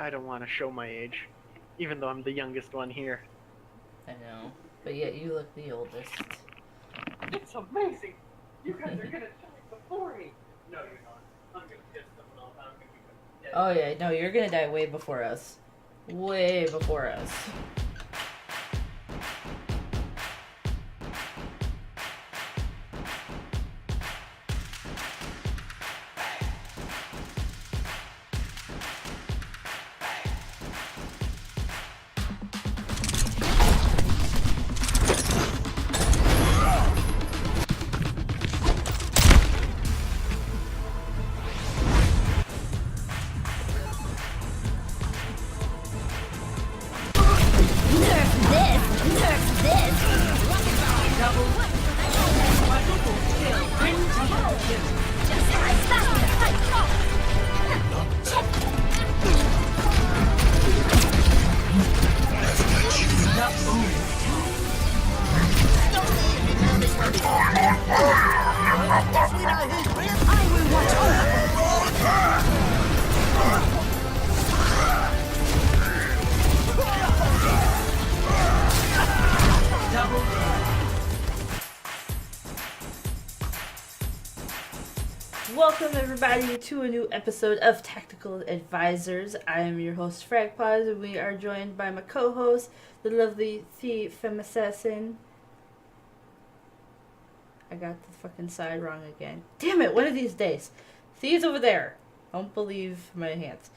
I don't want to show my age, even though I'm the youngest one here. I know, but yet you look the oldest. It's amazing! You guys are gonna die before me! No, you're not. I'm gonna piss someone off. I'm gonna be dead. Oh yeah, no, you're gonna die way before us. Way before us. Welcome everybody to a new episode of Tactical Advisors. I am your host Fragpod, and we are joined by my co-host, the lovely The Femme Assassin. I got the fucking side wrong again. Damn it, one of these days. Thee's over there. Don't believe my hands.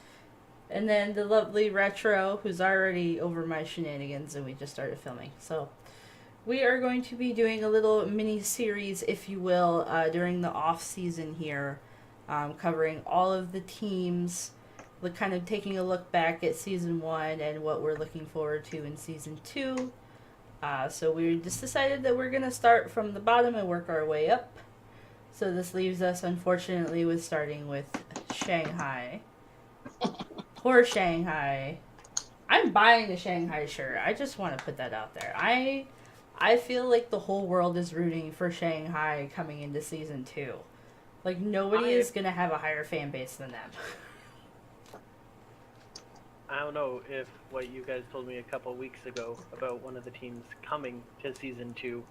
And then the lovely Retro, who's already over my shenanigans, and we just started filming. So we are going to be doing a little mini-series, if you will, during the off-season here, covering all of the teams, kind of taking a look back at Season 1 and what we're looking forward to in Season 2. So we just decided that we're going to start from the bottom and work our way up. So this leaves us, unfortunately, with starting with Shanghai. Poor Shanghai. I'm buying the Shanghai shirt. I just want to put that out there. I feel like the whole world is rooting for Shanghai coming into Season 2. Like, nobody is going to have a higher fan base than them. I don't know if what you guys told me a couple weeks ago about one of the teams coming to Season 2,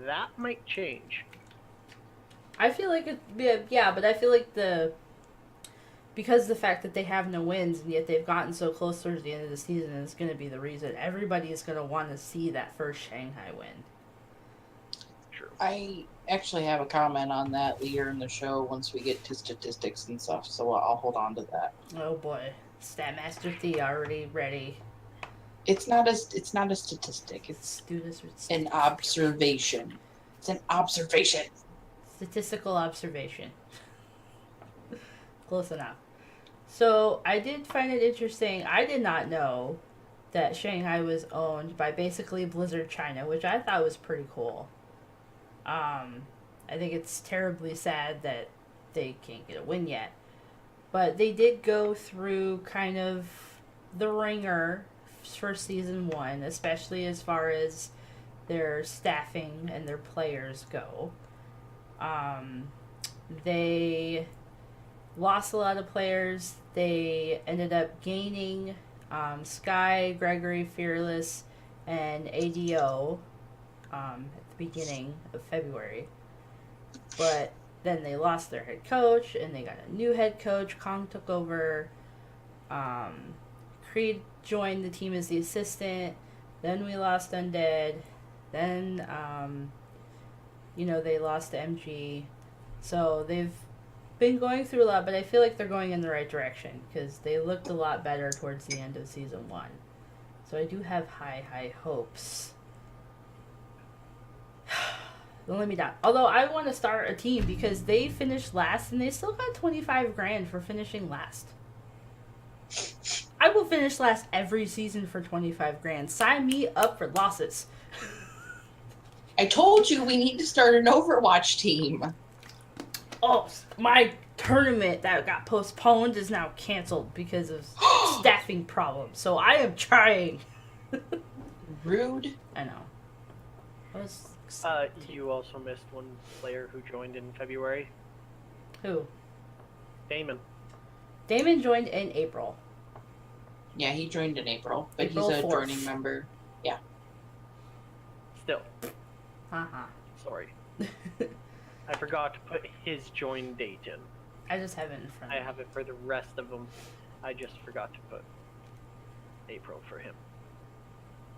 that might change. I feel like yeah, but I feel like because the fact that they have no wins and yet they've gotten so close towards the end of the season is going to be the reason everybody is going to want to see that first Shanghai win. True. I actually have a comment on that later in the show once we get to statistics and stuff, so I'll hold on to that. Oh boy, Statmaster T already ready. It's not a statistic. It's an observation. It's an observation. Statistical observation. Close enough. So I did find it interesting. I did not know that Shanghai was owned by basically Blizzard China, which I thought was pretty cool. I think it's terribly sad that they can't get a win yet. But they did go through kind of the ringer for Season 1, especially as far as their staffing and their players go. They lost a lot of players. They ended up gaining Sky, Gregory, Fearless, and ADO at the beginning of February. But then they lost their head coach, and they got a new head coach. Kong took over. Creed joined the team as the assistant. Then we lost Undead. Then, they lost to MG. So they've been going through a lot, but I feel like they're going in the right direction because they looked a lot better towards the end of Season 1. So I do have high hopes. Don't let me down. Although I want to start a team because they finished last and they still got $25,000 for finishing last. I will finish last every season for $25,000. Sign me up for losses. I told you we need to start an Overwatch team. Oh, my tournament that got postponed is now canceled because of staffing problems. So I am trying. Rude. I know. You also missed one player who joined in February. Who? Damon. Damon joined in April. Yeah, he joined in April, but April he's a 4th. joining member. Yeah. Still, Uh-huh. sorry. I forgot to put his join date in. I just have it in front I of me. have it for the rest of them. I just forgot to put April for him.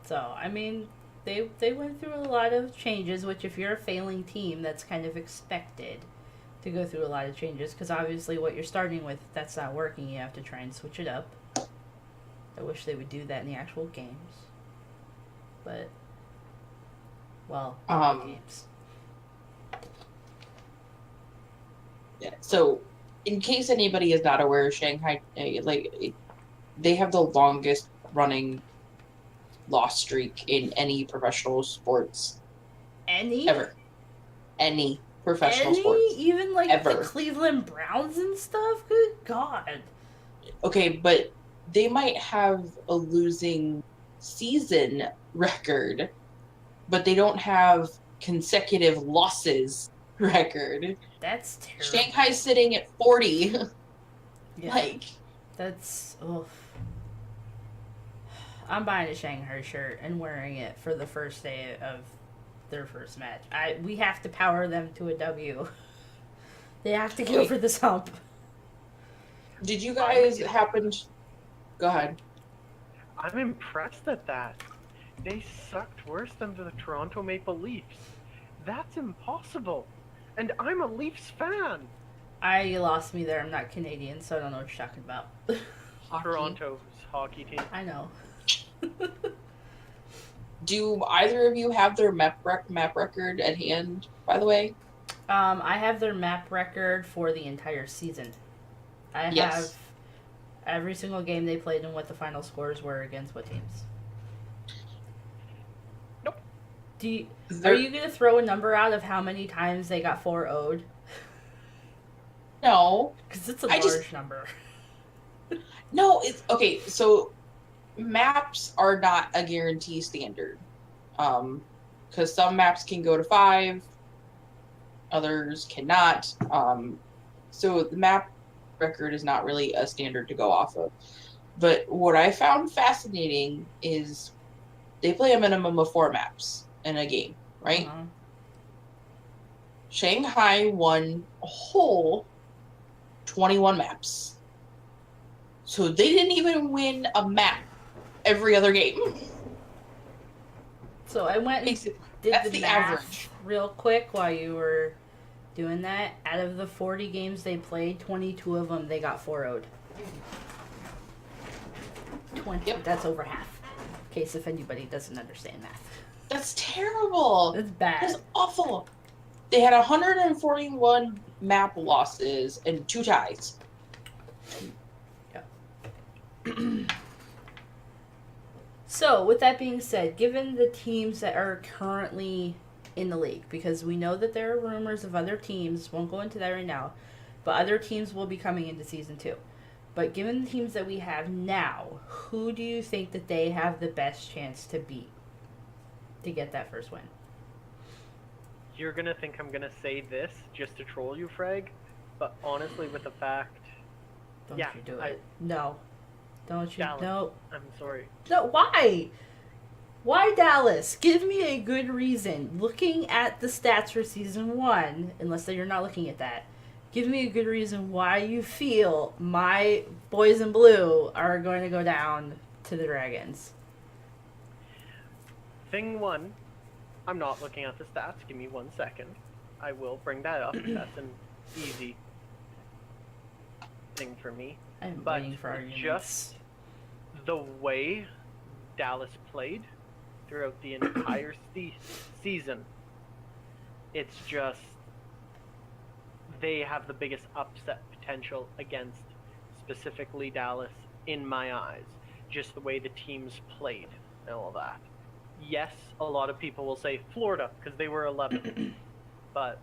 So, I mean, they went through a lot of changes, which if you're a failing team, that's kind of expected to go through a lot of changes, because obviously what you're starting with, if that's not working, you have to try and switch it up. I wish they would do that in the actual games. But, well, the games. Yeah. So, in case anybody is not aware, Shanghai, they have the longest running loss streak in any professional sports Any? ever. Any professional sports. Even like ever. the Cleveland Browns and stuff? Good God. Okay, but they might have a losing season record, but they don't have consecutive losses record. That's terrible. Shanghai's sitting at 40. Yeah. That's oof. I'm buying a Shanghai shirt and wearing it for the first day of their first match. We have to power them to a W. They have to get over this hump. Did you guys happen to... Go ahead. I'm impressed at that. They sucked worse than the Toronto Maple Leafs. That's impossible. And I'm a Leafs fan. You lost me there. I'm not Canadian, so I don't know what you're talking about. Toronto's hockey team. I know. Do either of you have their map record at hand, by the way? I have their map record for the entire season. I have every single game they played and what the final scores were against what teams. Nope. Are you going to throw a number out of how many times they got 4-0'd? No. Because it's a large number. No, it's... Okay, so maps are not a guarantee standard. Because some maps can go to 5, others cannot. So the map record is not really a standard to go off of. But what I found fascinating is they play a minimum of 4 maps in a game, right? Uh-huh. Shanghai won a whole 21 maps. So they didn't even win a map every other game. So I went and did the math average real quick while you were doing that. Out of the 40 games they played, 22 of them they got 4-0'd. 20. Yep. That's over half. In case if anybody doesn't understand math. That's terrible. That's bad. That's awful. They had 141 map losses and 2 ties. Yeah. So, with that being said, given the teams that are currently in the league, because we know that there are rumors of other teams, won't go into that right now, but other teams will be coming into Season 2. But given the teams that we have now, who do you think that they have the best chance to beat to get that first win? You're going to think I'm going to say this just to troll you, Frag, but honestly, with the fact... Don't you do it. No. Don't you? Dallas. No. I'm sorry. No, why? Why Dallas? Give me a good reason. Looking at the stats for Season 1, unless you're not looking at that, give me a good reason why you feel my boys in blue are going to go down to the Dragons. Thing 1, I'm not looking at the stats. Give me 1 second. I will bring that up. That's an easy thing for me. I'm But waiting for arguments. just the way Dallas played throughout the entire season, it's just they have the biggest upset potential against specifically Dallas in my eyes. Just the way the teams played and all that. Yes, a lot of people will say Florida because they were 11th, but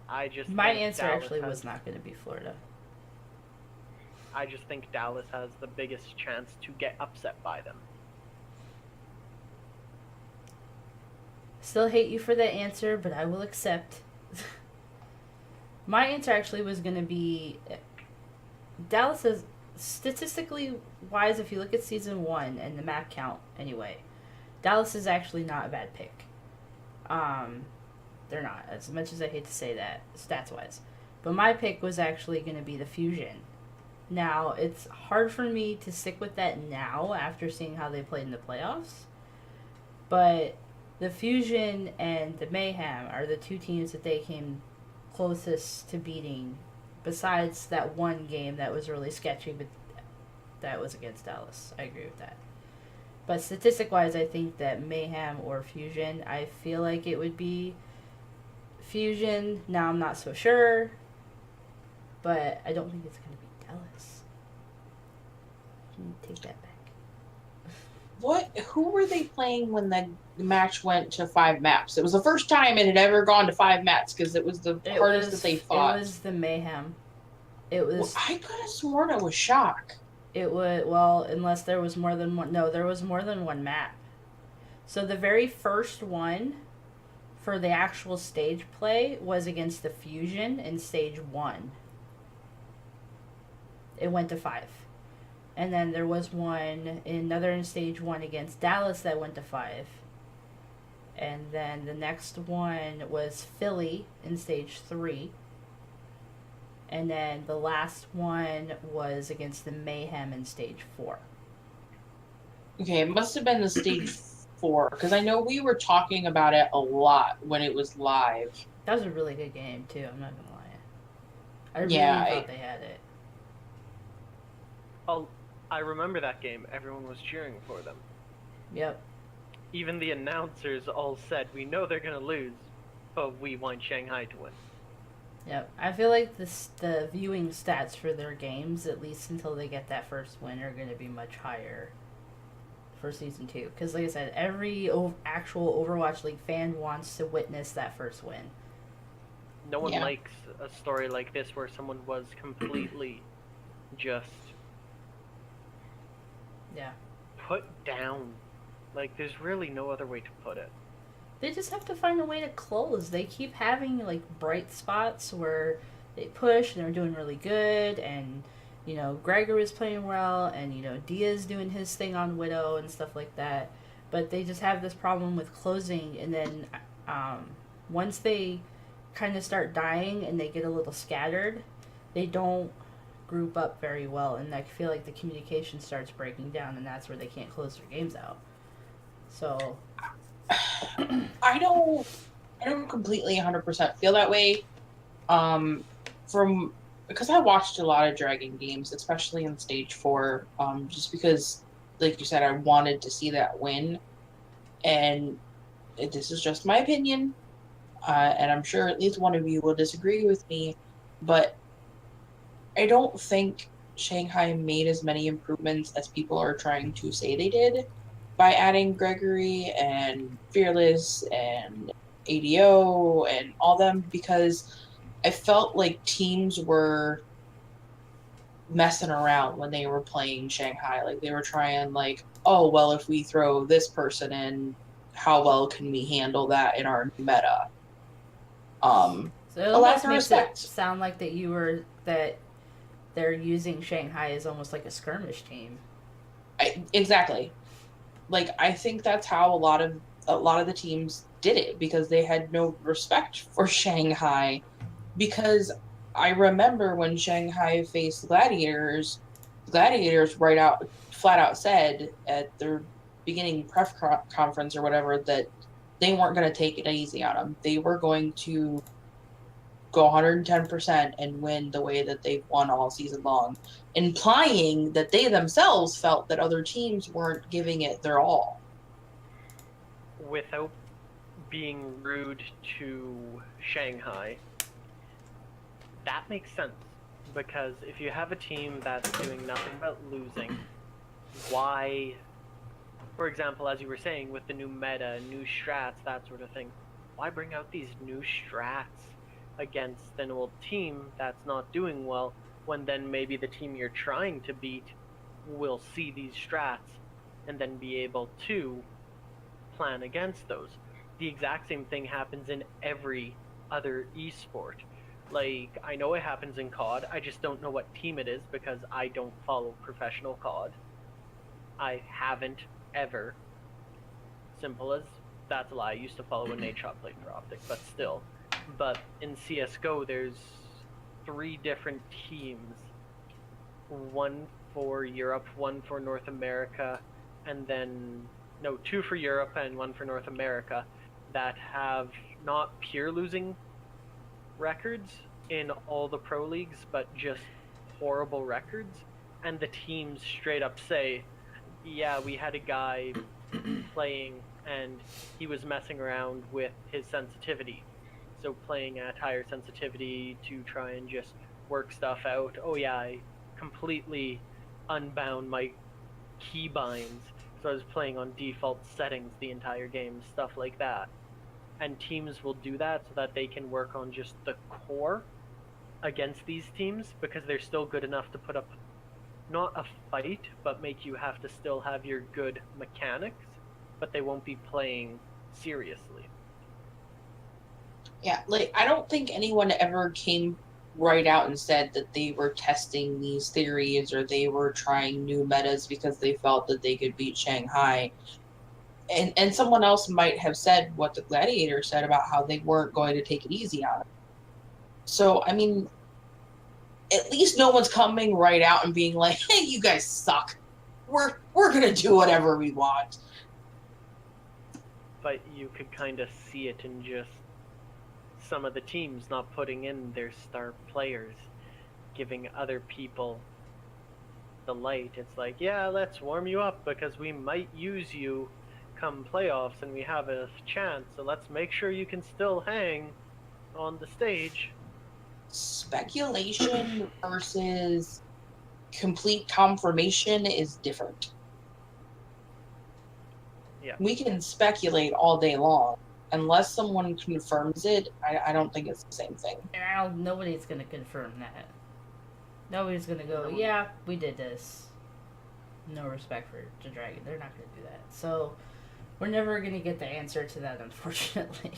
I just My think answer Dallas actually has- was not going to be Florida. I just think Dallas has the biggest chance to get upset by them. Still hate you for that answer, but I will accept. My answer actually was going to be Dallas has statistically wise, if you look at season 1 and the map count anyway, Dallas is actually not a bad pick. They're not, as much as I hate to say that, stats wise. But my pick was actually going to be the Fusion. Now, it's hard for me to stick with that now after seeing how they played in the playoffs. But the Fusion and the Mayhem are the two teams that they came closest to beating, besides that one game that was really sketchy, but that was against Dallas. I agree with that. But statistic-wise, I think that Mayhem or Fusion, I feel like it would be Fusion. Now, I'm not so sure, but I don't think it's going to be Dallas. Can you take that back? Who were they playing when the match went to 5 maps? It was the first time it had ever gone to 5 maps because it was the hardest that they fought. It was the Mayhem. It was. Well, I could have sworn it was Shock. It would, well, unless there was more than one. No, there was more than one map. So the very first one for the actual stage play was against the Fusion in stage 1. It went to 5. And then there was another in stage 1 against Dallas that went to 5. And then the next one was Philly in stage 3. And then the last one was against the Mayhem in stage 4. Okay, it must have been the stage 4, because I know we were talking about it a lot when it was live. That was a really good game, too, I'm not going to lie. I really thought they had it. Oh, I remember that game. Everyone was cheering for them. Yep. Even the announcers all said, we know they're going to lose, but we want Shanghai to win. Yep. I feel like the viewing stats for their games, at least until they get that first win, are going to be much higher for Season 2. Because, like I said, every actual Overwatch League fan wants to witness that first win. No one likes a story like this where someone was completely just put down. Like, there's really no other way to put it. They just have to find a way to close. They keep having, like, bright spots where they push and they're doing really good, and, you know, Gregor is playing well, and, you know, Diaz doing his thing on Widow and stuff like that. But they just have this problem with closing, and then once they kind of start dying and they get a little scattered, they don't group up very well, and I feel like the communication starts breaking down, and that's where they can't close their games out. So I don't completely 100% feel that way. Because I watched a lot of Dragon games, especially in stage 4, just because, like you said, I wanted to see that win. And this is just my opinion, and I'm sure at least one of you will disagree with me, but I don't think Shanghai made as many improvements as people are trying to say they did by adding Gregory and Fearless and ADO and all them, because I felt like teams were messing around when they were playing Shanghai. Like, they were trying, like, oh, well, if we throw this person in, how well can we handle that in our meta? So it a lack almost of makes respect. it sound like that they're using Shanghai as almost like a skirmish team. Exactly. Like, I think that's how a lot of the teams did it, because they had no respect for Shanghai. Because I remember when Shanghai faced Gladiators flat out said at their beginning press conference or whatever that they weren't going to take it easy on them. They were going to go 110% and win the way that they've won all season long, implying that they themselves felt that other teams weren't giving it their all. Without being rude to Shanghai, that makes sense. Because if you have a team that's doing nothing but losing, why, for example, as you were saying, with the new meta, new strats, that sort of thing, why bring out these new strats against an old team that's not doing well, when then maybe the team you're trying to beat will see these strats and then be able to plan against those? The exact same thing happens in every other esport. Like, I know it happens in COD, I just don't know what team it is because I don't follow professional COD. I haven't ever. Simple as that's a lie. I used to follow when Nate Shot played for Optic, but still. But in CSGO, there's 3 different teams. One for Europe, one for North America, and then... No, 2 for Europe and 1 for North America that have not pure losing records in all the pro leagues, but just horrible records. And the teams straight up say, yeah, we had a guy playing and he was messing around with his sensitivity. So playing at higher sensitivity to try and just work stuff out. Oh yeah, I completely unbound my keybinds, so I was playing on default settings the entire game, stuff like that. And teams will do that so that they can work on just the core against these teams, because they're still good enough to put up not a fight, but make you have to still have your good mechanics, but they won't be playing seriously. Yeah, like, I don't think anyone ever came right out and said that they were testing these theories or they were trying new metas because they felt that they could beat Shanghai. And someone else might have said what the Gladiator said about how they weren't going to take it easy on it. So, I mean, at least no one's coming right out and being like, hey, you guys suck. We're going to do whatever we want. But you could kind of see it in just some of the teams not putting in their star players, giving other people the light. It's like, yeah, let's warm you up because we might use you come playoffs and we have a chance, so let's make sure you can still hang on the stage. Speculation versus complete confirmation is different. Yeah. We can speculate all day long. Unless someone confirms it, I don't think it's the same thing. And nobody's going to confirm that. Nobody's going to go, yeah, we did this. No respect for the Dragon. They're not going to do that. So, we're never going to get the answer to that, unfortunately.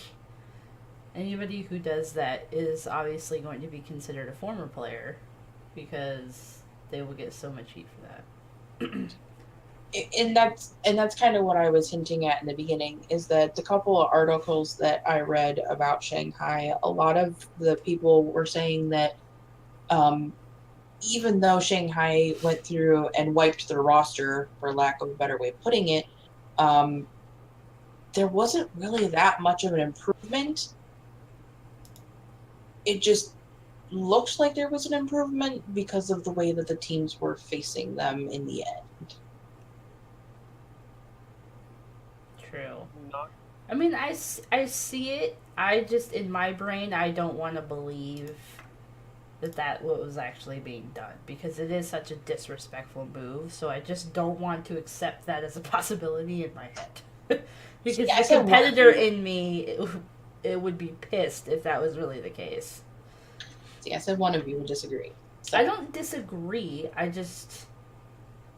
Anybody who does that is obviously going to be considered a former player because they will get so much heat for that. And that's kind of what I was hinting at in the beginning, is that the couple of articles that I read about Shanghai, a lot of the people were saying that even though Shanghai went through and wiped their roster, for lack of a better way of putting it, there wasn't really that much of an improvement. It just looks like there was an improvement because of the way that the teams were facing them in the end. True. Not... I mean, I see it. I just, in my brain, I don't want to believe that what was actually being done, because it is such a disrespectful move, so I just don't want to accept that as a possibility in my head. Because the competitor in me, it would be pissed if that was really the case. See, I said one of you would disagree. So. I don't disagree,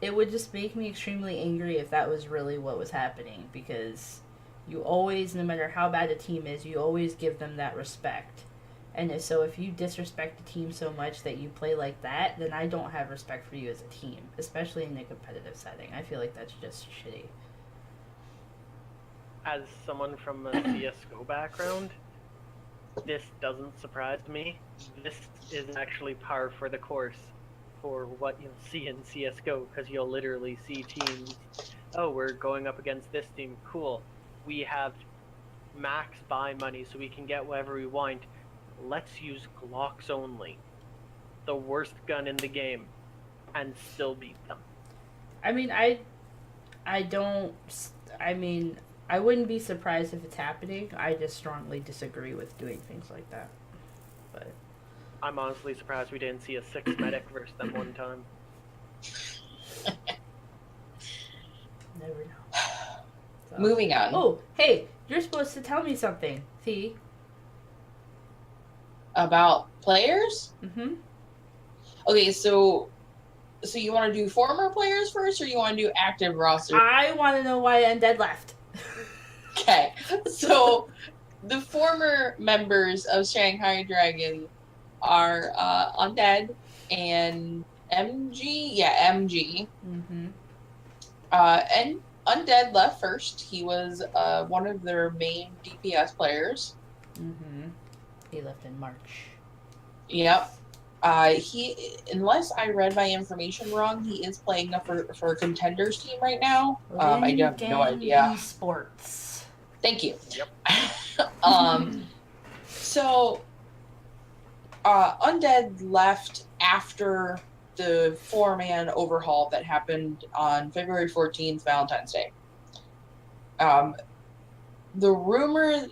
it would just make me extremely angry if that was really what was happening, because you always, no matter how bad a team is, you always give them that respect. And if you disrespect a team so much that you play like that, then I don't have respect for you as a team, especially in a competitive setting. I feel like that's just shitty. As someone from a CSGO background, this doesn't surprise me. This is actually par for the course for what you'll see in CSGO, because you'll literally see teams, oh, we're going up against this team, cool. We have max buy money so we can get whatever we want. Let's use Glocks only. The worst gun in the game, and still beat them. I mean, I wouldn't be surprised if it's happening. I just strongly disagree with doing things like that. But I'm honestly surprised we didn't see a 6 medic versus them one time. Never know. So. Moving on. Oh, hey, you're supposed to tell me something, T. About players? Mm-hmm. Okay, so you want to do former players first, or you want to do active roster? I want to know why Undead left. Okay, so the former members of Shanghai Dragons are Undead and MG. Yeah, MG. Mm-hmm. And Undead left first. He was one of their main DPS players. Mm-hmm. He left in March. Yep. He, unless I read my information wrong, he is playing for a contenders team right now. I have no idea. Esports. Thank you. Yep. So, Undead left after the 4-man overhaul that happened on February 14th, Valentine's Day. The rumor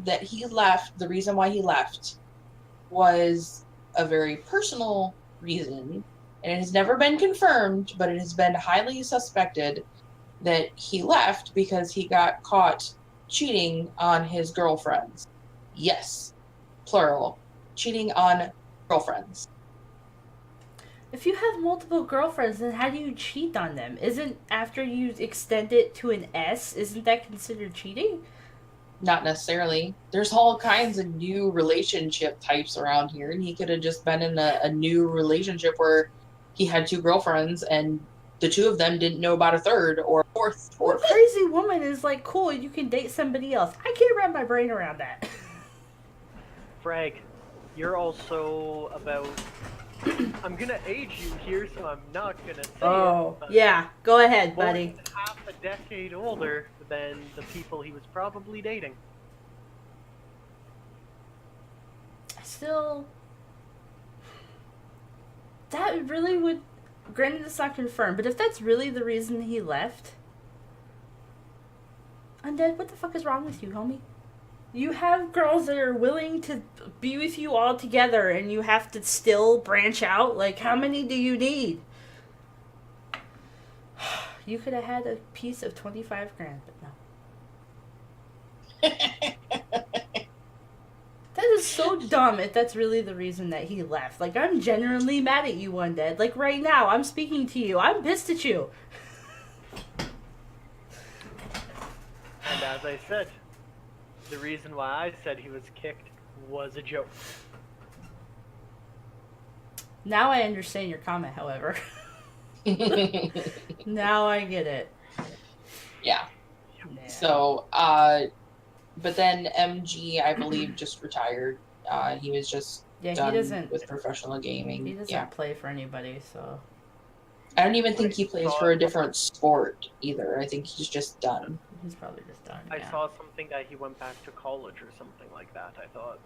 that he left, the reason why he left, was a very personal reason, and it has never been confirmed, but it has been highly suspected that he left because he got caught cheating on his girlfriends. Yes, plural. Cheating on girlfriends. If you have multiple girlfriends, then how do you cheat on them? Isn't after you extend it to an S, isn't that considered cheating? Not necessarily. There's all kinds of new relationship types around here, and he could have just been in a new relationship where he had 2 girlfriends and the 2 of them didn't know about a third or a fourth. What crazy woman is like, cool, you can date somebody else? I can't wrap my brain around that. Frag, you're also about. I'm gonna age you here, so I'm not gonna say it. But yeah, go ahead, more buddy. than half a decade older than the people he was probably dating. Still, that really would. Granted, it's not confirmed, but if that's really the reason he left, Undead, what the fuck is wrong with you, homie? You have girls that are willing to be with you all together, and you have to still branch out? Like, how many do you need? You could have had a piece of 25 grand, but no. That is so dumb if that's really the reason that he left. Like, I'm genuinely mad at you, Undead. Like, right now, I'm speaking to you. I'm pissed at you. And as I said, the reason why I said he was kicked was a joke. Now I understand your comment, however. Now I get it. Yeah. Nah. So, but then MG, I believe, just retired. He was just done with professional gaming. He doesn't play for anybody, so. I don't even think he plays for a different sport either. I think he's just done. He's probably just done. I saw something that he went back to college or something like that, I thought.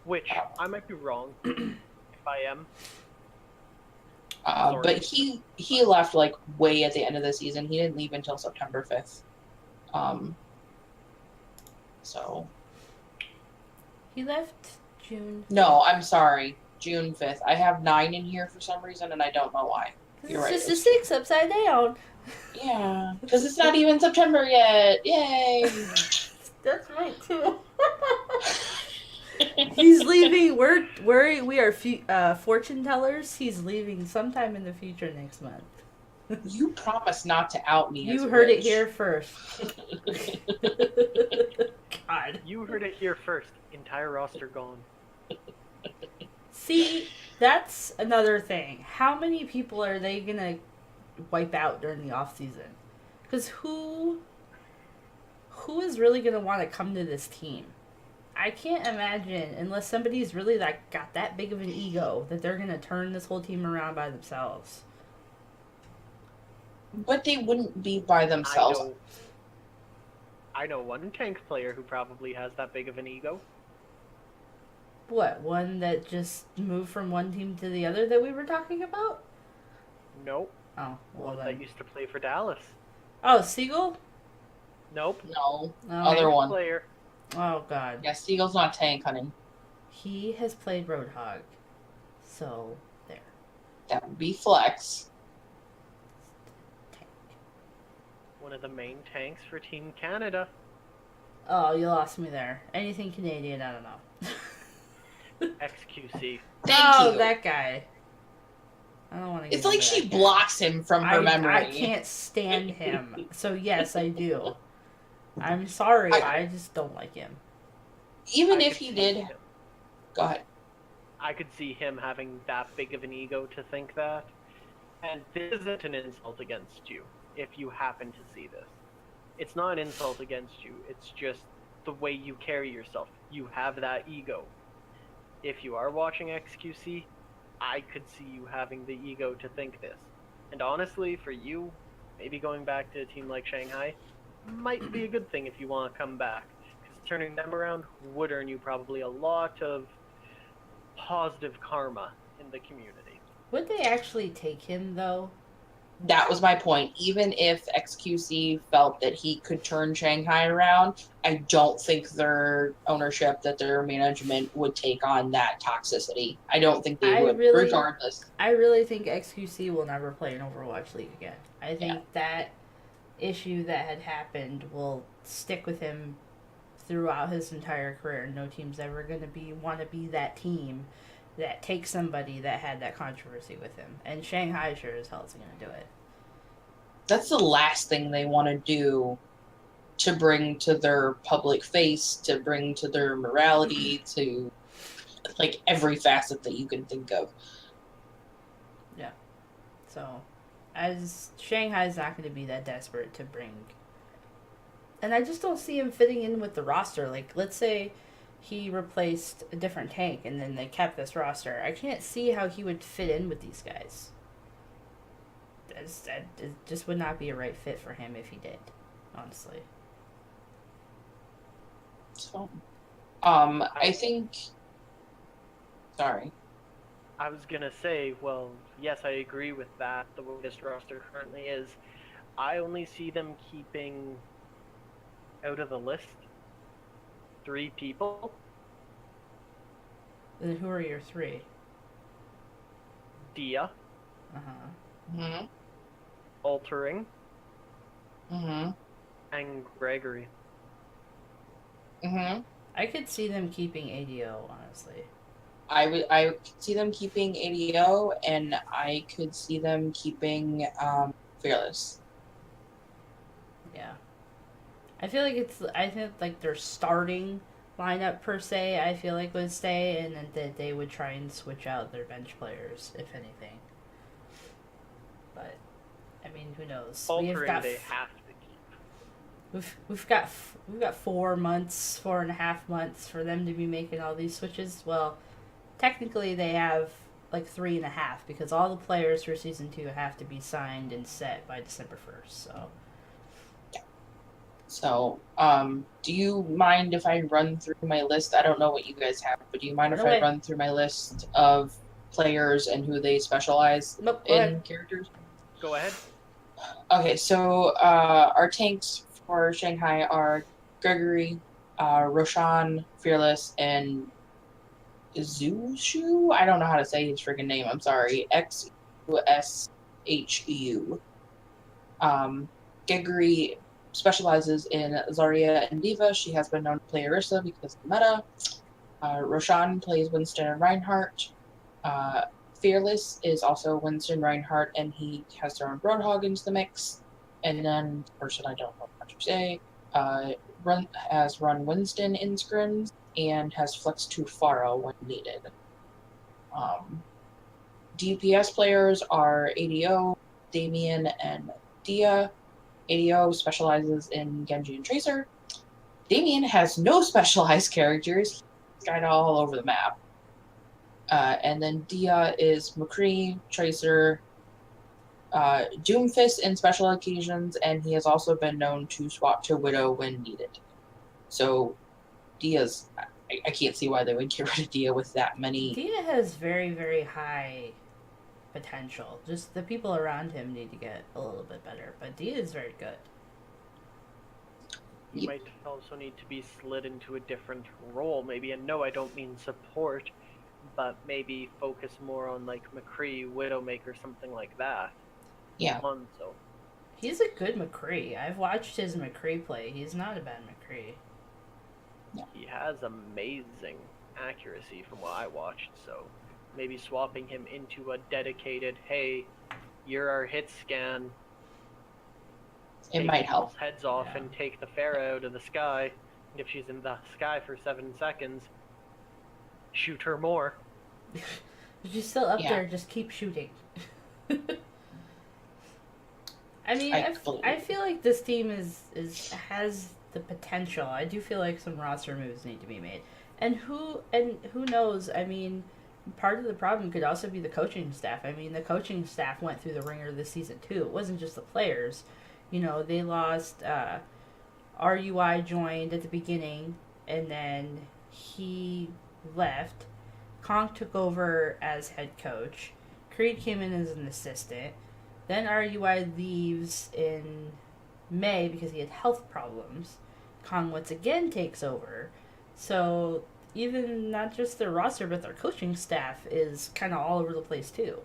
Which, I might be wrong. If I am. But he left like way at the end of the season. He didn't leave until September 5th. So. He left June. No, I'm sorry. June 5th. I have 9 in here for some reason, and I don't know why. You're right. It's just a 6 upside down. Yeah, because it's not even September yet. Yay! That's right too. He's leaving. We are fortune tellers. He's leaving sometime in the future next month. You promised not to out me. You heard it here first. God. You heard it here first. Entire roster gone. See, that's another thing. How many people are they gonna wipe out during the off season? Because who is really gonna want to come to this team? I can't imagine, unless somebody's really got that big of an ego, that they're gonna turn this whole team around by themselves. But they wouldn't be by themselves. I know one tank player who probably has that big of an ego. What, one that just moved from one team to the other that we were talking about? Nope. Oh, well One then. that used to play for Dallas. Oh, Siegel? Nope. No. Oh. Other one. Player. Oh, God. Yeah, Siegel's not tank, honey. He has played Roadhog. So, there. That would be Flex. Tank. One of the main tanks for Team Canada. Oh, you lost me there. Anything Canadian, I don't know. XQC. Thank you. That guy. I don't want to. It's like she blocks him from her memory. I can't stand him. So yes, I do. I'm sorry. I just don't like him. Even if he did, go ahead. I could see him having that big of an ego to think that. And this isn't an insult against you if you happen to see this. It's not an insult against you. It's just the way you carry yourself. You have that ego. If you are watching XQC, I could see you having the ego to think this. And honestly, for you, maybe going back to a team like Shanghai might be a good thing if you want to come back. Because turning them around would earn you probably a lot of positive karma in the community. Would they actually take him though? That was my point. Even if XQC felt that he could turn Shanghai around, I don't think their ownership, that their management would take on that toxicity. I don't think they would, regardless. I really think XQC will never play an Overwatch League again. I think Yeah. that issue that had happened will stick with him throughout his entire career. No team's ever going to want to be that team that takes somebody that had that controversy with him. And Shanghai sure as hell is going to do it. That's the last thing they want to do, to bring to their public face, to bring to their morality, to like every facet that you can think of. Yeah. So, as Shanghai's not going to be that desperate to bring. And I just don't see him fitting in with the roster. Like, let's say he replaced a different tank and then they kept this roster. I can't see how he would fit in with these guys. It just would not be a right fit for him if he did, honestly. So, I think. Sorry. I was gonna say, well, yes, I agree with that, the way this roster currently is. I only see them keeping out of the list 3 people. Then who are your 3? Dia, Mm-hmm. Altering, Mm-hmm. and Gregory. Mm-hmm. I could see them keeping ADO, honestly. I could see them keeping ADO, and I could see them keeping Fearless. Yeah. I think like their starting lineup per se, I feel like would stay, and then that they would try and switch out their bench players, if anything. But, I mean, who knows? Altering, they have to keep. We've got 4.5 months for them to be making all these switches. Well, technically they have like 3.5 because all the players for season 2 have to be signed and set by December 1st. So. So, do you mind if I run through my list? I don't know what you guys have, but do you mind if I run through my list of players and who they specialize in characters? Go ahead. Okay, so our tanks for Shanghai are Gregory, Roshan, Fearless, and Zushu? I don't know how to say his freaking name. I'm sorry. XUSHU. Gregory specializes in Zarya and Diva. She has been known to play Orisa because of the meta. Roshan plays Winston and Reinhardt. Fearless is also Winston Reinhardt, and he has thrown Roadhog into the mix. And then, the person I don't know what to say, has run Winston in scrims and has flexed to Pharah when needed. DPS players are ADO, Damien, and Dia. ADO specializes in Genji and Tracer. Damien has no specialized characters. He's kind of all over the map. And then Dia is McCree, Tracer, Doomfist in special occasions, and he has also been known to swap to Widow when needed. So Dia's... I can't see why they would get rid of Dia with that many... Dia has very, very high potential. Just the people around him need to get a little bit better. But Dia is very good. You might also need to be slid into a different role, maybe. And no, I don't mean support, but maybe focus more on like McCree, Widowmaker, something like that. Yeah. So. He's a good McCree. I've watched his McCree play. He's not a bad McCree. Yeah. He has amazing accuracy from what I watched, so maybe swapping him into a dedicated, hey, you're our hit scan. It might help. Heads off and take the Pharah out of the sky. And if she's in the sky for 7 seconds, shoot her more. If she's still up Yeah. there, just keep shooting. I mean, I fully I agree. feel like this team has the potential. I do feel like some roster moves need to be made, and who knows? I mean, part of the problem could also be the coaching staff. I mean, the coaching staff went through the ringer this season too. It wasn't just the players. You know, they lost. RUI joined at the beginning, and then he left. Kong took over as head coach. Creed came in as an assistant. Then RUI leaves in May because he had health problems. Kong once again takes over. So even not just their roster, but their coaching staff is kind of all over the place too.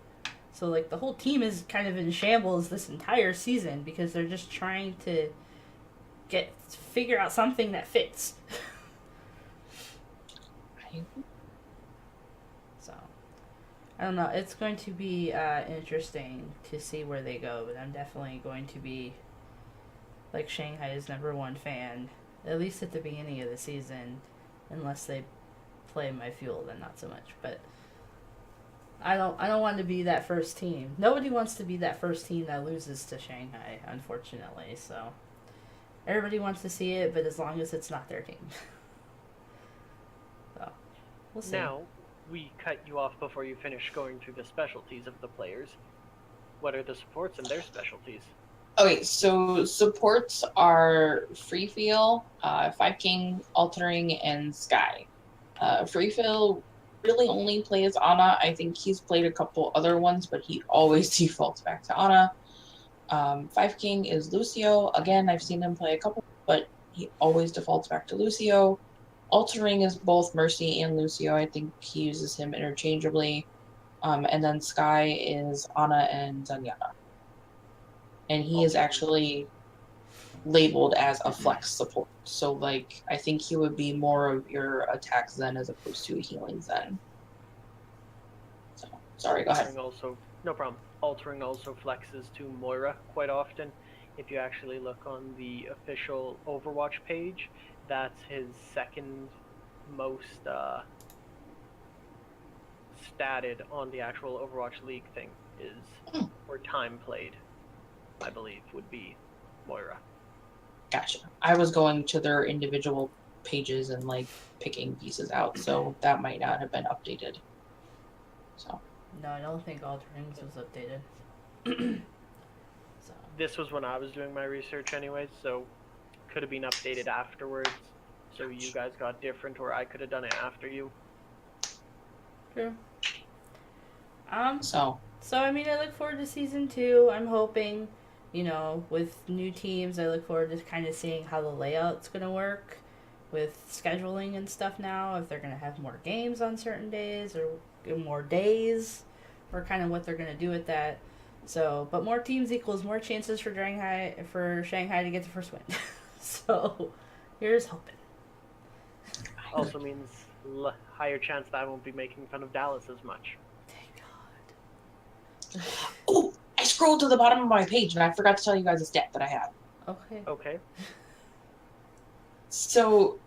So like the whole team is kind of in shambles this entire season because they're just trying to figure out something that fits. So I don't know. It's going to be interesting to see where they go, but I'm definitely going to be like Shanghai's #1 fan, at least at the beginning of the season, unless they play my fuel, then not so much. But I don't want to be that first team. Nobody wants to be that first team that loses to Shanghai, unfortunately. So everybody wants to see it, but as long as it's not their team. So we'll see. Now, we cut you off before you finish going through the specialties of the players. What are the supports and their specialties? Okay, so supports are Free Feel, Five King, Altering, and Sky. Free Feel really only plays Ana. I think he's played a couple other ones, but he always defaults back to Ana. Five King is Lucio. Again, I've seen him play a couple, but he always defaults back to Lucio. Altering is both Mercy and Lucio. I think he uses him interchangeably. And then Sky is Ana and Zenyatta. And he is actually labeled as a flex support. So, like, I think he would be more of your attack Zen as opposed to a healing Zen. So, sorry, go ahead. No problem. Altering also flexes to Moira quite often. If you actually look on the official Overwatch page, that's his second most statted on the actual Overwatch League thing or time played, I believe, would be Moira. Gotcha. I was going to their individual pages and like picking pieces out, so that might not have been updated. So No, I don't think Alterings was updated. So this was when I was doing my research anyways, so could have been updated afterwards. So you guys got different, or I could have done it after you. true. So I mean, I look forward to season 2. I'm hoping, you know, with new teams, I look forward to kind of seeing how the layout's gonna work with scheduling and stuff now. If they're gonna have more games on certain days or more days, or kind of what they're gonna do with that. So, but more teams equals more chances for Shanghai to get the first win. So, here's hoping. Also means higher chance that I won't be making fun of Dallas as much. Thank God. oh, I scrolled to the bottom of my page and I forgot to tell you guys a stat that I had. Okay. So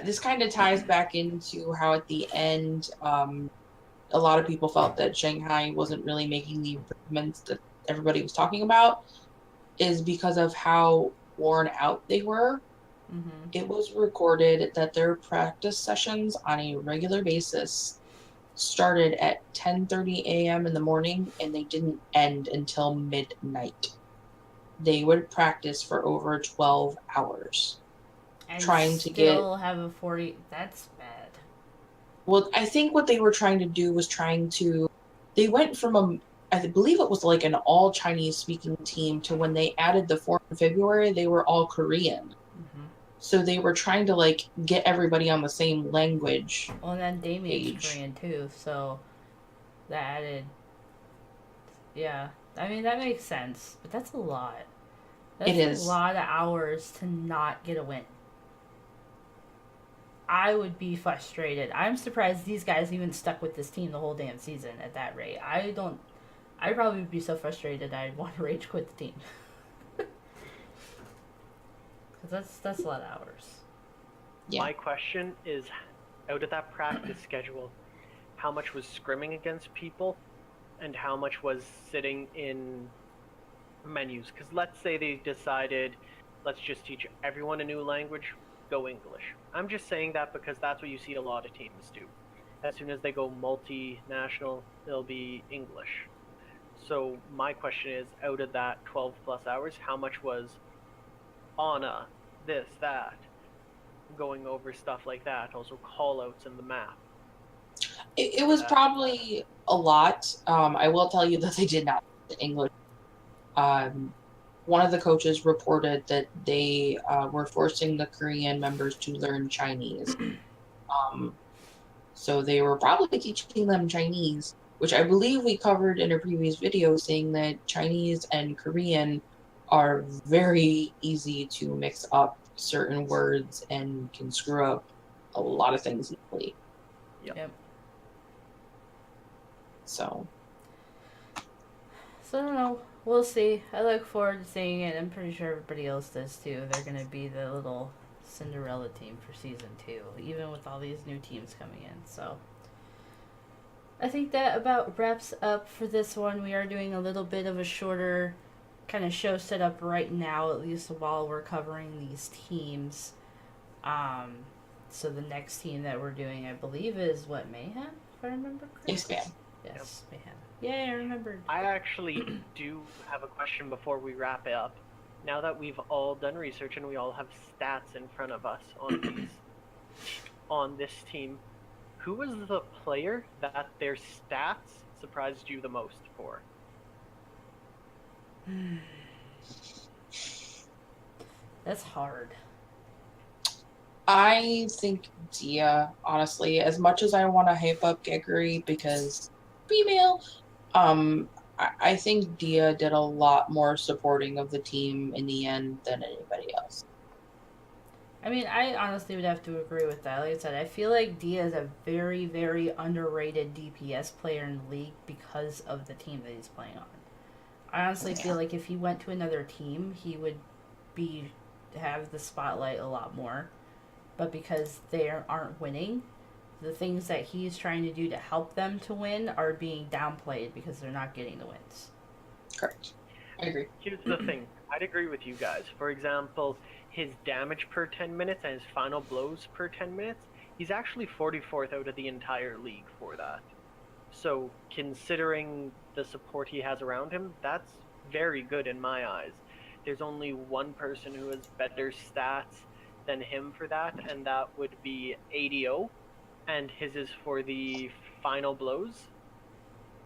this kind of ties back into how at the end, a lot of people felt that Shanghai wasn't really making the improvements that everybody was talking about, is because of how worn out they were. Mm-hmm. It was recorded that their practice sessions on a regular basis started at 10:30 a.m. in the morning and they didn't end until midnight. They would practice for over 12 hours. And trying to still have a 40. That's bad. Well, I think what they were trying to do was they went from I believe it was like an all Chinese speaking team to when they added the 4th of February, they were all Korean. Mm-hmm. So they were trying to like get everybody on the same language. Well, and then Damien's page. Korean too, so that added. Yeah, I mean that makes sense, but that's a lot. That's It is a lot of hours to not get a win. I would be frustrated. I'm surprised these guys even stuck with this team the whole damn season at that rate. I'd probably be so frustrated I'd want to rage quit the team. Because that's a lot of hours. Yeah. My question is, out of that practice schedule, how much was scrimming against people and how much was sitting in menus. Because let's say they decided, let's just teach everyone a new language, go English. I'm just saying that because that's what you see a lot of teams do. As soon as they go multinational, it'll be English. So my question is, out of that 12 plus hours, how much was Anna, this, that, going over stuff like that, also call-outs in the map? It was probably a lot. I will tell you that they did not speak English. One of the coaches reported that they were forcing the Korean members to learn Chinese. So they were probably teaching them Chinese, which I believe we covered in a previous video, saying that Chinese and Korean are very easy to mix up certain words and can screw up a lot of things easily. Yep. So I don't know. We'll see. I look forward to seeing it. I'm pretty sure everybody else does too. They're going to be the little Cinderella team for season 2, even with all these new teams coming in. So I think that about wraps up for this one. We are doing a little bit of a shorter kind of show setup right now, at least while we're covering these teams. So the next team that we're doing, I believe, is what, Mayhem, if I remember correctly? yes, ma'am. Yes, Mayhem. Yeah, I remembered. I actually do have a question before we wrap it up. Now that we've all done research and we all have stats in front of us on this team, who was the player that their stats surprised you the most for? That's hard. I think Dia, honestly, as much as I want to hype up Geggery because female, I think Dia did a lot more supporting of the team in the end than anybody else. I mean, I honestly would have to agree with that. Like I said, I feel like Dia is a very, very underrated DPS player in the league because of the team that he's playing on. I honestly feel like if he went to another team, he would have the spotlight a lot more. But because they aren't winning, the things that he's trying to do to help them to win are being downplayed because they're not getting the wins. Correct. I agree. Here's the thing. I'd agree with you guys. For example, his damage per 10 minutes and his final blows per 10 minutes, he's actually 44th out of the entire league for that. So, considering the support he has around him, that's very good in my eyes. There's only one person who has better stats than him for that, and that would be ADO, and his is for the final blows,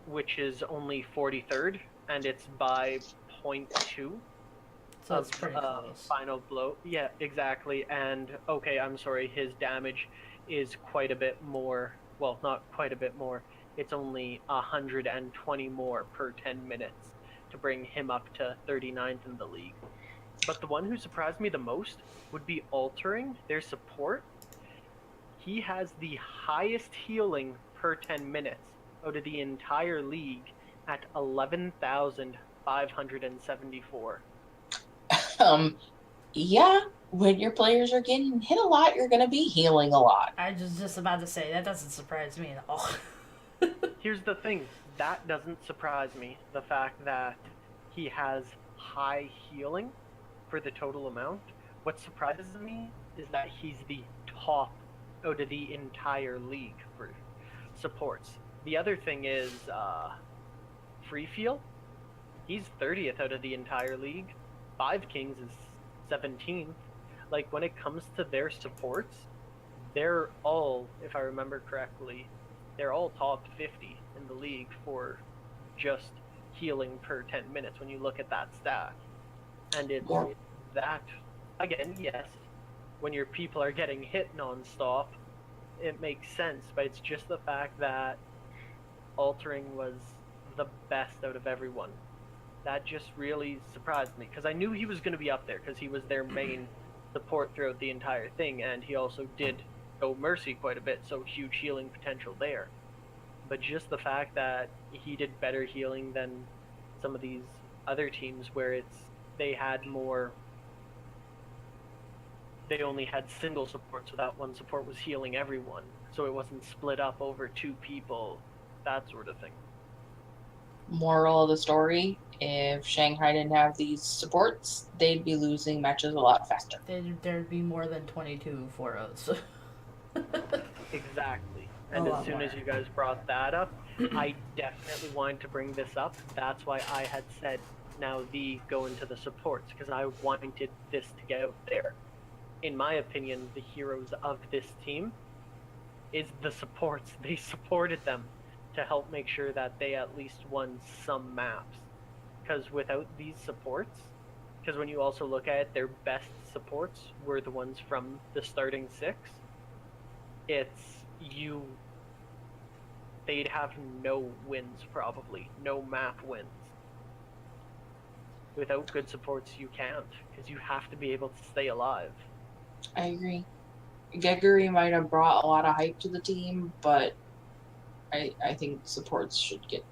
which is only 43rd, and it's by 0.2. So that's pretty close. Final blow. Yeah, exactly. And okay, I'm sorry, his damage is quite a bit more. Well, not quite a bit more. It's only 120 more per 10 minutes to bring him up to 39th in the league. But the one who surprised me the most would be Altering, their support. He has the highest healing per 10 minutes out of the entire league at 11,574. Yeah, when your players are getting hit a lot, you're going to be healing a lot. I was just about to say, that doesn't surprise me at all. Here's the thing, that doesn't surprise me. The fact that he has high healing for the total amount. What surprises me is that he's the top out of the entire league for supports. The other thing is Free Feel. He's 30th out of the entire league. 5 Kings is 17th. Like, when it comes to their supports, they're all, if I remember correctly, they're all top 50 in the league for just healing per 10 minutes when you look at that stat. And it's that, again, yes, when your people are getting hit non-stop, it makes sense, but it's just the fact that Altering was the best out of everyone. That just really surprised me, because I knew he was going to be up there, because he was their main support throughout the entire thing, and he also did go Mercy quite a bit, so huge healing potential there. But just the fact that he did better healing than some of these other teams where they only had single support, so that one support was healing everyone. so it wasn't split up over 2 people, that sort of thing. Moral of the story, if Shanghai didn't have these supports, they'd be losing matches a lot faster. There'd be more than 22 4-0s. Exactly. A And as lot soon more. as you guys brought that up, I definitely wanted to bring this up. That's why I had said, now the go into the supports, because I wanted this to get out there. In my opinion, the heroes of this team is the supports. They supported them to help make sure that they at least won some maps. Because without these supports, because when you also look at it, their best supports were the ones from the starting 6. They'd have no wins, probably no map wins. Without good supports, you can't, because you have to be able to stay alive. I agree. Gregory might have brought a lot of hype to the team, but I think supports should get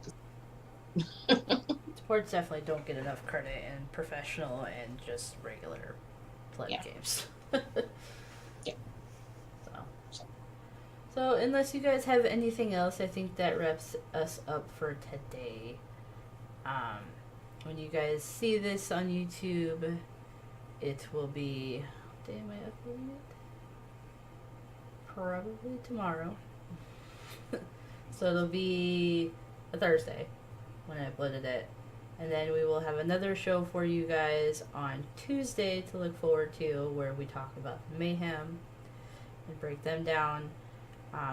Sports definitely don't get enough credit in professional and just regular play games. Yeah. So unless you guys have anything else, I think that wraps us up for today. When you guys see this on YouTube, it will be... What day am I uploading it? Probably tomorrow. So it'll be a Thursday when I uploaded it. And then we will have another show for you guys on Tuesday to look forward to, where we talk about Mayhem and break them down.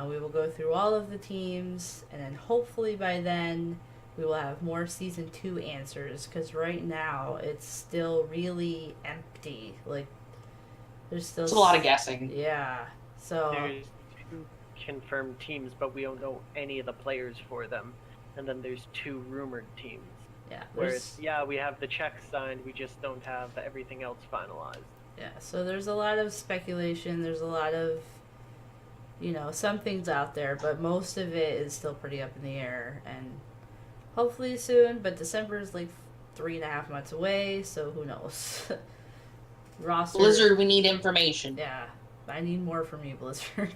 We will go through all of the teams, and then hopefully by then we will have more Season 2 answers, because right now it's still really empty. Like, there's still... It's a lot of guessing. Yeah. So... There's 2 confirmed teams, but we don't know any of the players for them. And then there's 2 rumored teams. Yeah. Where it's, we have the checks signed, we just don't have everything else finalized. Yeah, so there's a lot of speculation, there's a lot of, some things out there, but most of it is still pretty up in the air, and hopefully soon, but December is like 3.5 months away, so who knows. Roster... Blizzard, we need information. Yeah, I need more from you, Blizzard.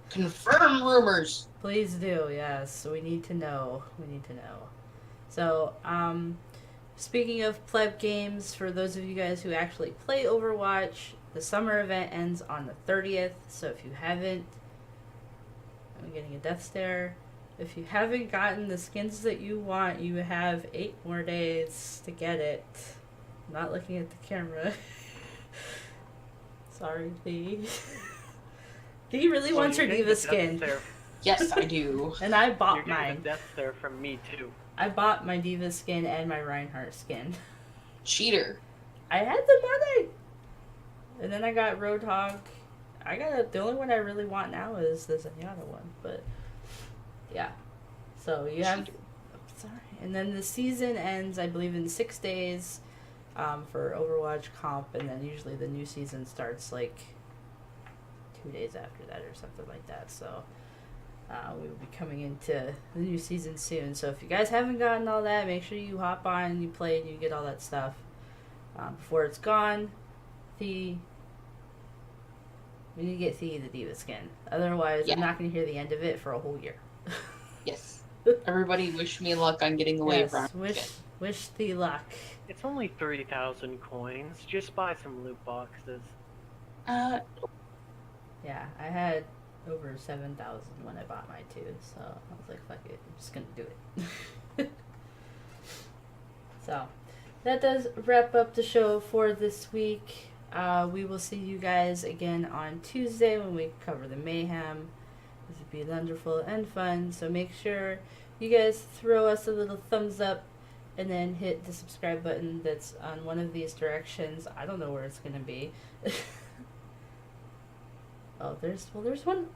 Confirm rumors. Please do, yes, we need to know. So, speaking of pleb games, for those of you guys who actually play Overwatch, the summer event ends on the 30th, so if you haven't... I'm getting a death stare. If you haven't gotten the skins that you want, you have 8 more days to get it. I'm not looking at the camera. Sorry, Thee. Thee really wants her Diva skin. Yes, I do. And I bought You're mine. getting the death stare from me, too. I bought my Diva skin and my Reinhardt skin. Cheater. I had the money! And then I got Roadhog. The only one I really want now is the Zenyatta one, but yeah. So you have... Sorry. And then the season ends, I believe, in 6 days for Overwatch comp, and then usually the new season starts like 2 days after that or something like that, so... we will be coming into the new season soon. So if you guys haven't gotten all that, make sure you hop on and you play and you get all that stuff before it's gone. We need to get the Diva skin. Otherwise, I'm not going to hear the end of it for a whole year. Yes. Everybody wish me luck on getting the wave round. Wish the luck. It's only 3,000 coins. Just buy some loot boxes. Yeah, I had over 7,000 when I bought mine too, so I was like, fuck it, I'm just gonna do it. So, that does wrap up the show for this week. We will see you guys again on Tuesday when we cover the Mayhem. This will be wonderful and fun, so make sure you guys throw us a little thumbs up and then hit the subscribe button that's on one of these directions. I don't know where it's gonna be. Oh, there's one.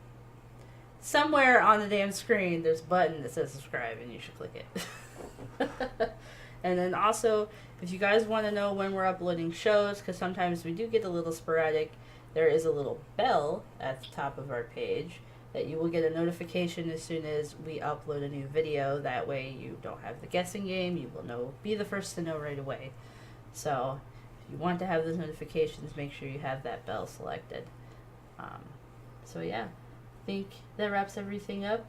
Somewhere on the damn screen, there's a button that says subscribe, and you should click it. And then also, if you guys want to know when we're uploading shows, because sometimes we do get a little sporadic, there is a little bell at the top of our page that you will get a notification as soon as we upload a new video. That way you don't have the guessing game. You will be the first to know right away. So, if you want to have those notifications, make sure you have that bell selected. So yeah, think that wraps everything up.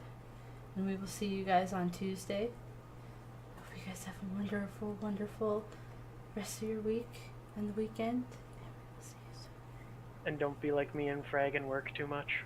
And we will see you guys on Tuesday. Hope you guys have a wonderful, wonderful rest of your week and the weekend. And we will see you soon. And don't be like me and frag and work too much.